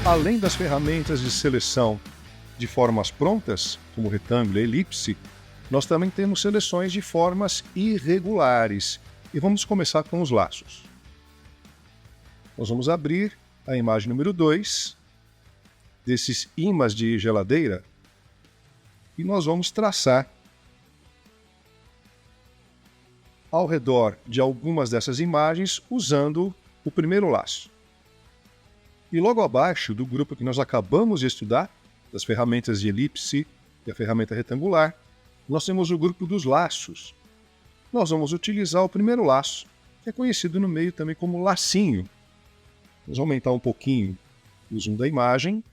Além das ferramentas de seleção de formas prontas, como retângulo e elipse, nós também temos seleções de formas irregulares. E vamos começar com os laços. Nós vamos abrir a imagem número 2 desses ímãs de geladeira e nós vamos traçar ao redor de algumas dessas imagens usando o primeiro laço. E logo abaixo do grupo que nós acabamos de estudar, das ferramentas de elipse e a ferramenta retangular, nós temos o grupo dos laços. Nós vamos utilizar o primeiro laço, que é conhecido no meio também como lacinho. Vamos aumentar um pouquinho o zoom da imagem.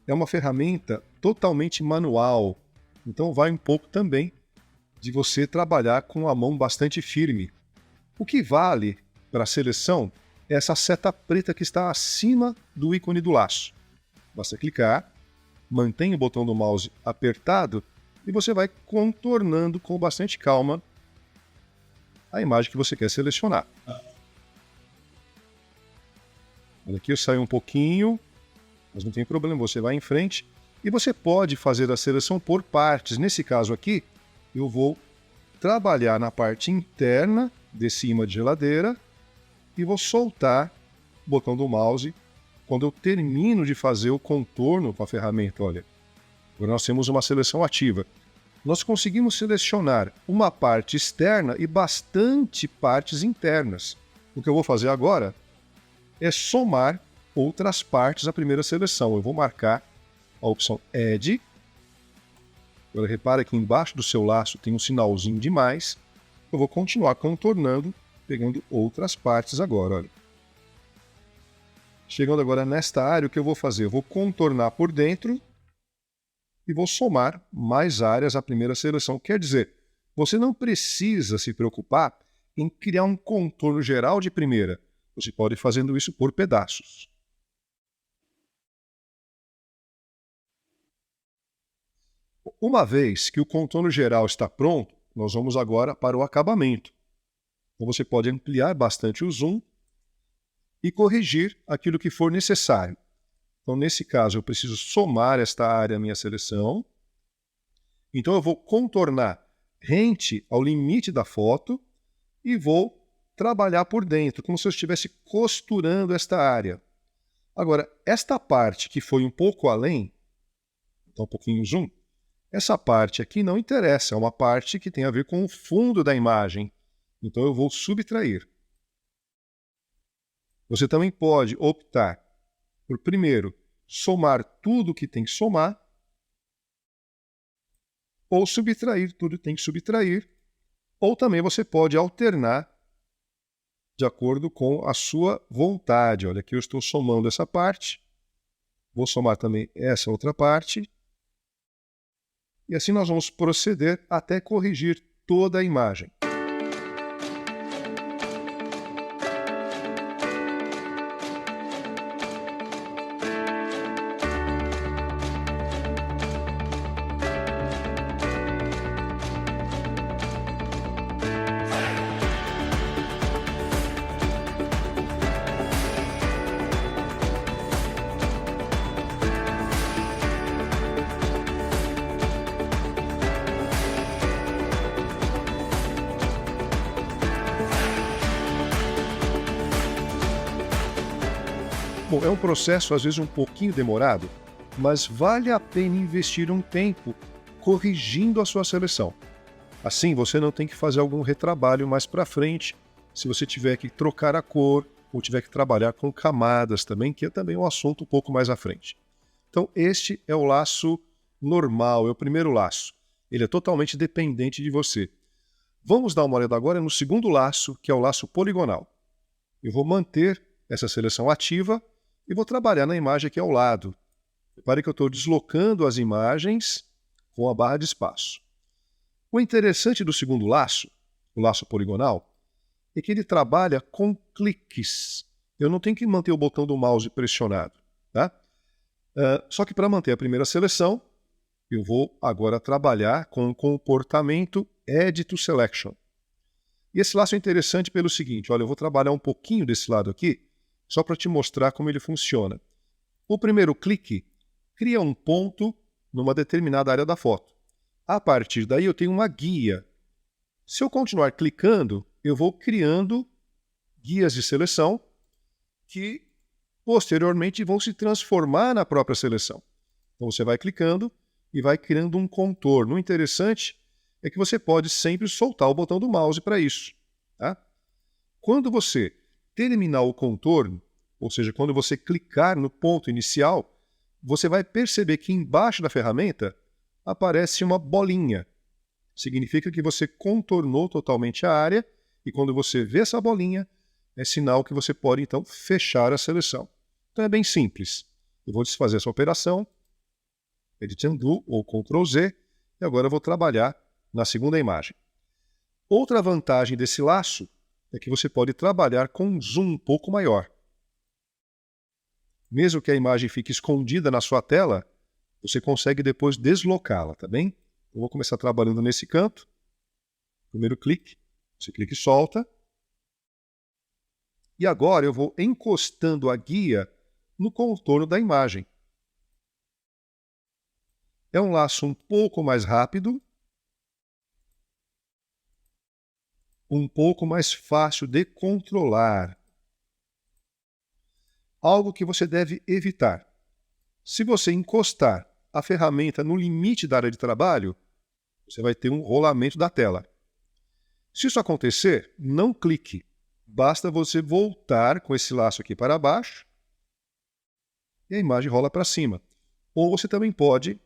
É uma ferramenta totalmente manual, então vai um pouco também de você trabalhar com a mão bastante firme. O que vale para a seleção é essa seta preta que está acima do ícone do laço. Basta clicar, mantém o botão do mouse apertado e você vai contornando com bastante calma a imagem que você quer selecionar. Olha aqui, eu saio um pouquinho, mas não tem problema, você vai em frente e você pode fazer a seleção por partes. Nesse caso aqui, eu vou trabalhar na parte interna desse ímã de geladeira e vou soltar o botão do mouse quando eu termino de fazer o contorno com a ferramenta. Olha, agora nós temos uma seleção ativa. Nós conseguimos selecionar uma parte externa e bastante partes internas. O que eu vou fazer agora é somar outras partes à primeira seleção. Eu vou marcar a opção Add. Agora repara que embaixo do seu laço tem um sinalzinho de mais. Eu vou continuar contornando, pegando outras partes agora. Olha. Chegando agora nesta área, o que eu vou fazer? Eu vou contornar por dentro e vou somar mais áreas à primeira seleção. Quer dizer, você não precisa se preocupar em criar um contorno geral de primeira. Você pode ir fazendo isso por pedaços. Uma vez que o contorno geral está pronto, nós vamos agora para o acabamento. Então você pode ampliar bastante o zoom e corrigir aquilo que for necessário. Então, nesse caso, eu preciso somar esta área à minha seleção. Então, eu vou contornar rente ao limite da foto e vou trabalhar por dentro, como se eu estivesse costurando esta área. Agora, esta parte que foi um pouco além, então um pouquinho zoom, essa parte aqui não interessa, é uma parte que tem a ver com o fundo da imagem. Então, eu vou subtrair. Você também pode optar por, primeiro, somar tudo que tem que somar, ou subtrair tudo que tem que subtrair, ou também você pode alternar de acordo com a sua vontade. Olha, aqui eu estou somando essa parte, vou somar também essa outra parte, e assim nós vamos proceder até corrigir toda a imagem. Bom, é um processo às vezes um pouquinho demorado, mas vale a pena investir um tempo corrigindo a sua seleção. Assim, você não tem que fazer algum retrabalho mais para frente, se você tiver que trocar a cor ou tiver que trabalhar com camadas também, que é também um assunto um pouco mais à frente. Então, este é o laço normal, é o primeiro laço. Ele é totalmente dependente de você. Vamos dar uma olhada agora no segundo laço, que é o laço poligonal. Eu vou manter essa seleção ativa e vou trabalhar na imagem aqui ao lado. Repare que eu estou deslocando as imagens com a barra de espaço. O interessante do segundo laço, o laço poligonal, é que ele trabalha com cliques. Eu não tenho que manter o botão do mouse pressionado. Tá? Só que para manter a primeira seleção, eu vou agora trabalhar com o comportamento Add to Selection. E esse laço é interessante pelo seguinte, olha, eu vou trabalhar um pouquinho desse lado aqui, só para te mostrar como ele funciona. O primeiro clique cria um ponto numa determinada área da foto. A partir daí eu tenho uma guia. Se eu continuar clicando, eu vou criando guias de seleção que posteriormente vão se transformar na própria seleção. Então você vai clicando e vai criando um contorno. O interessante é que você pode sempre soltar o botão do mouse para isso. Tá? Quando você terminar o contorno, ou seja, quando você clicar no ponto inicial, você vai perceber que embaixo da ferramenta aparece uma bolinha. Significa que você contornou totalmente a área e quando você vê essa bolinha, é sinal que você pode então fechar a seleção. Então é bem simples. Eu vou desfazer essa operação, Edit Undo ou Ctrl Z, e agora eu vou trabalhar na segunda imagem. Outra vantagem desse laço é que você pode trabalhar com um zoom um pouco maior. Mesmo que a imagem fique escondida na sua tela, você consegue depois deslocá-la, tá bem? Eu vou começar trabalhando nesse canto. Primeiro clique, você clica e solta. E agora eu vou encostando a guia no contorno da imagem. É um laço um pouco mais rápido, um pouco mais fácil de controlar. Algo que você deve evitar. Se você encostar a ferramenta no limite da área de trabalho, você vai ter um rolamento da tela. Se isso acontecer, não clique. Basta você voltar com esse laço aqui para baixo e a imagem rola para cima. Ou você também pode,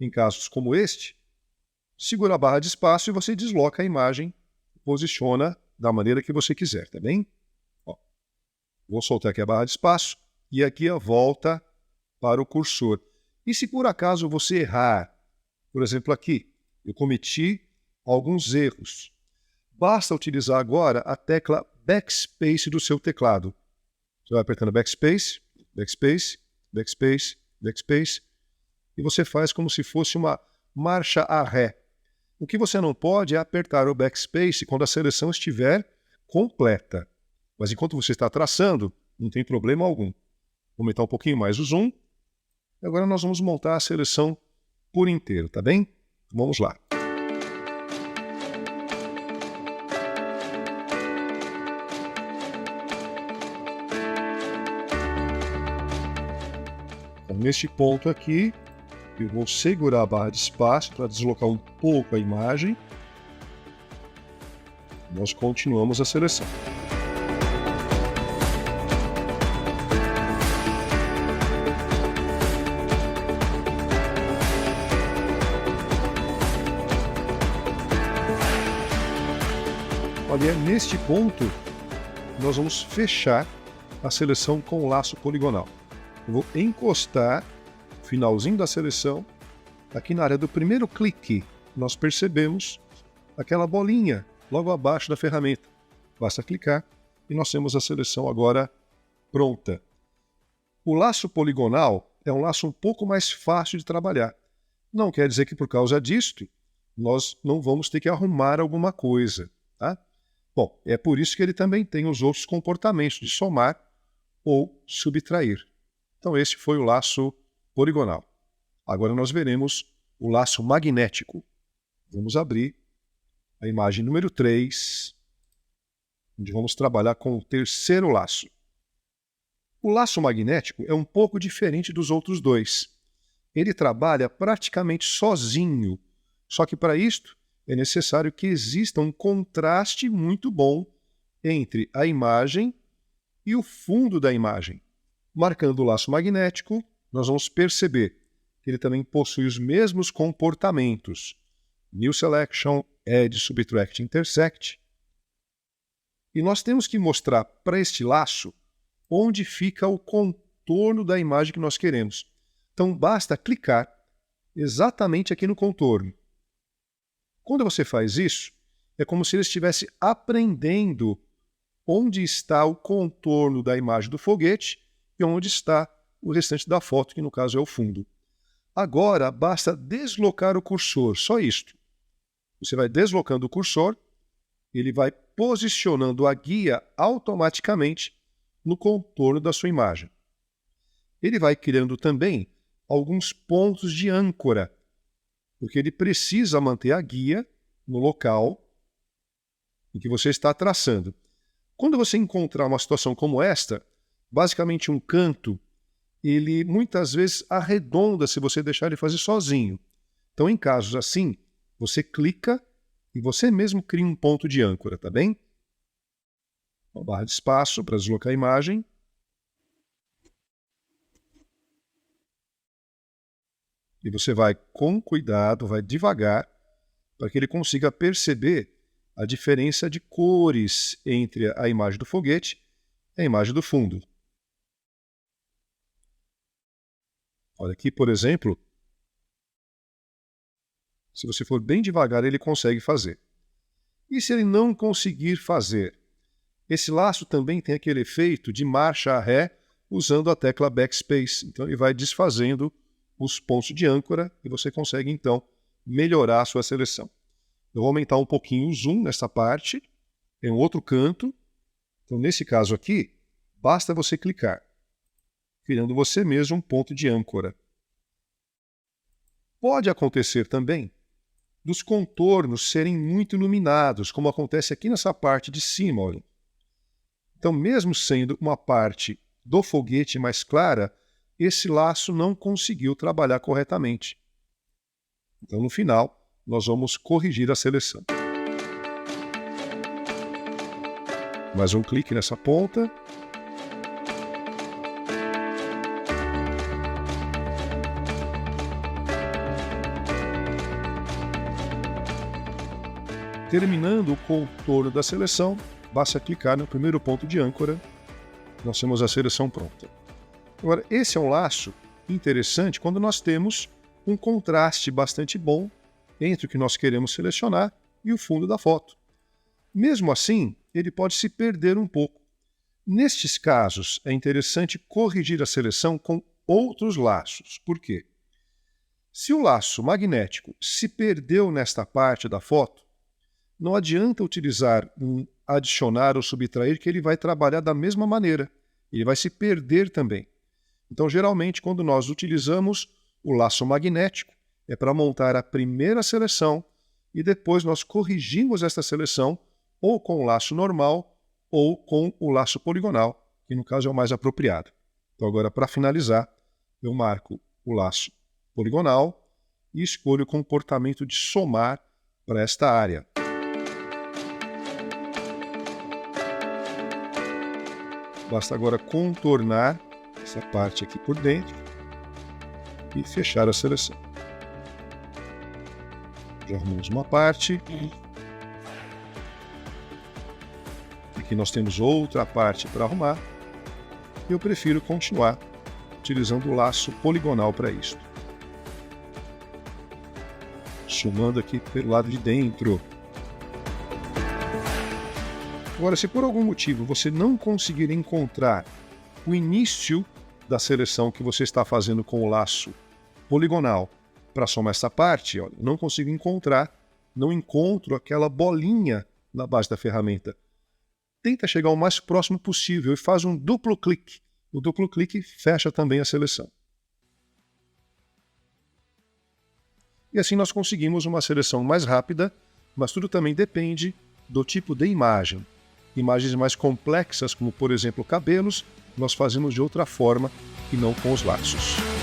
em casos como este, segurar a barra de espaço e você desloca a imagem, posiciona da maneira que você quiser, tá bem? Ó, vou soltar aqui a barra de espaço e aqui a volta para o cursor. E se por acaso você errar, por exemplo aqui, eu cometi alguns erros. Basta utilizar agora a tecla Backspace do seu teclado. Você vai apertando Backspace, Backspace, Backspace, Backspace, e você faz como se fosse uma marcha a ré. O que você não pode é apertar o Backspace quando a seleção estiver completa. Mas enquanto você está traçando, não tem problema algum. Vou aumentar um pouquinho mais o zoom. E agora nós vamos montar a seleção por inteiro, tá bem? Vamos lá. Então, neste ponto aqui, eu vou segurar a barra de espaço para deslocar um pouco a imagem. Nós continuamos a seleção. Olha, neste ponto, nós vamos fechar a seleção com o laço poligonal. Eu vou encostar o finalzinho da seleção. Aqui na área do primeiro clique, nós percebemos aquela bolinha logo abaixo da ferramenta. Basta clicar e nós temos a seleção agora pronta. O laço poligonal é um laço um pouco mais fácil de trabalhar. Não quer dizer que por causa disto, nós não vamos ter que arrumar alguma coisa, tá? Bom, é por isso que ele também tem os outros comportamentos de somar ou subtrair. Então esse foi o laço poligonal. Agora nós veremos o laço magnético. Vamos abrir a imagem número 3, onde vamos trabalhar com o terceiro laço. O laço magnético é um pouco diferente dos outros dois. Ele trabalha praticamente sozinho, só que para isto é necessário que exista um contraste muito bom entre a imagem e o fundo da imagem. Marcando o laço magnético, nós vamos perceber que ele também possui os mesmos comportamentos. New Selection, Add, Subtract, Intersect. E nós temos que mostrar para este laço onde fica o contorno da imagem que nós queremos. Então basta clicar exatamente aqui no contorno. Quando você faz isso, é como se ele estivesse aprendendo onde está o contorno da imagem do foguete e onde está o restante da foto, que no caso é o fundo. Agora, basta deslocar o cursor, só isto. Você vai deslocando o cursor, ele vai posicionando a guia automaticamente no contorno da sua imagem. ele vai criando também alguns pontos de âncora, porque ele precisa manter a guia no local em que você está traçando. Quando você encontrar uma situação como esta, basicamente um canto, ele muitas vezes arredonda se você deixar ele fazer sozinho. Então, em casos assim, você clica e você mesmo cria um ponto de âncora, tá bem? Uma barra de espaço para deslocar a imagem. E você vai com cuidado, vai devagar, para que ele consiga perceber a diferença de cores entre a imagem do foguete e a imagem do fundo. Olha aqui, por exemplo, se você for bem devagar, ele consegue fazer. E se ele não conseguir fazer? Esse laço também tem aquele efeito de marcha a ré usando a tecla Backspace. Então ele vai desfazendo os pontos de âncora e você consegue então melhorar a sua seleção. Eu vou aumentar um pouquinho o zoom nessa parte, em um outro canto. Então nesse caso aqui, basta você clicar, criando você mesmo um ponto de âncora. Pode acontecer também dos contornos serem muito iluminados, como acontece aqui nessa parte de cima. Olha. Então, mesmo sendo uma parte do foguete mais clara, esse laço não conseguiu trabalhar corretamente. Então, no final, nós vamos corrigir a seleção. Mais um clique nessa ponta. Terminando o contorno da seleção, basta clicar no primeiro ponto de âncora, nós temos a seleção pronta. Agora, esse é um laço interessante quando nós temos um contraste bastante bom entre o que nós queremos selecionar e o fundo da foto. Mesmo assim, ele pode se perder um pouco. Nestes casos, é interessante corrigir a seleção com outros laços. Por quê? Se o laço magnético se perdeu nesta parte da foto, não adianta utilizar um adicionar ou subtrair, que ele vai trabalhar da mesma maneira. Ele vai se perder também. Então, geralmente, quando nós utilizamos o laço magnético, é para montar a primeira seleção e depois nós corrigimos esta seleção ou com o laço normal ou com o laço poligonal, que no caso é o mais apropriado. Então, agora, para finalizar, eu marco o laço poligonal e escolho o comportamento de somar para esta área. Basta agora contornar essa parte aqui por dentro e fechar a seleção. Já arrumamos uma parte. Aqui nós temos outra parte para arrumar. E eu prefiro continuar utilizando o laço poligonal para isso. Sumando aqui pelo lado de dentro. Agora, se por algum motivo você não conseguir encontrar o início da seleção que você está fazendo com o laço poligonal para somar essa parte, olha, não consigo encontrar, não encontro aquela bolinha na base da ferramenta. Tenta chegar o mais próximo possível e faz um duplo clique. O duplo clique fecha também a seleção. E assim nós conseguimos uma seleção mais rápida, mas tudo também depende do tipo de imagem. Imagens mais complexas, como por exemplo cabelos, nós fazemos de outra forma e não com os laços.